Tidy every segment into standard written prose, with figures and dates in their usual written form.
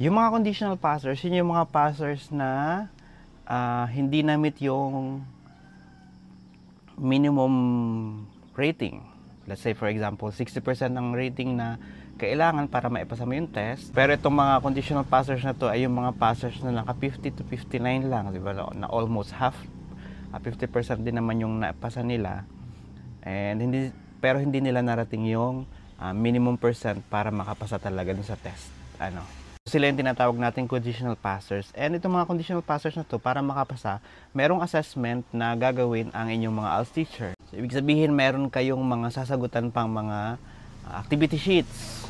Yung mga conditional passers, yun yung mga passers na hindi na-meet yung minimum rating. Let's say for example, 60% ng rating na kailangan para maipasa mo yung test. Pero itong mga conditional passers na to ay yung mga passers na naka 50 to 59 lang, di ba? Na almost half, 50% din naman yung napasa nila. And pero hindi nila narating yung minimum percent para makapasa talaga dun sa test. Sila yung tinatawag nating conditional passers. And itong mga conditional passers na to, para makapasa, merong assessment na gagawin ang inyong mga ALS teacher. So, ibig sabihin, meron kayong mga sasagutan pang mga activity sheets.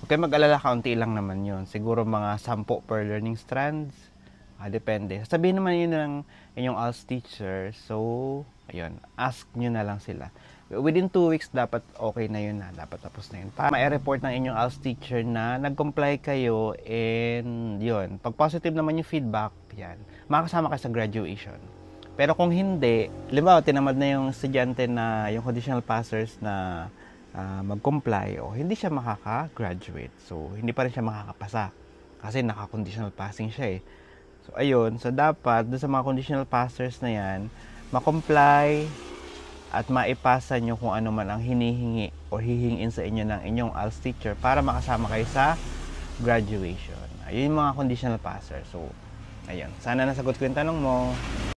Okay, mag-alala, kaunti lang naman yun. Siguro mga 10 per learning strands. Depende. Sabihin naman yun ng inyong ALS teacher. So, ayun, ask nyo na lang sila. Within 2 weeks, dapat okay na yun na. Dapat tapos na yun. Para ma-report ng inyong ALS teacher na nag-comply kayo and yun. Pag positive naman yung feedback, yan, makakasama kayo sa graduation. Pero kung hindi, limbawa, tinamad na yung estudyante na yung conditional passers na mag-comply o hindi siya makaka-graduate. So, hindi pa rin siya makakapasa. Kasi naka-conditional passing siya eh. So, ayun. So, dapat doon sa mga conditional passers na yan, ma-comply at maipasa nyo kung ano man ang hinihingi o hihingin sa inyo ng inyong ALS teacher para makasama kayo sa graduation. Ayun yung mga conditional passers. So, ayun. Sana nasagot ko yung tanong mo.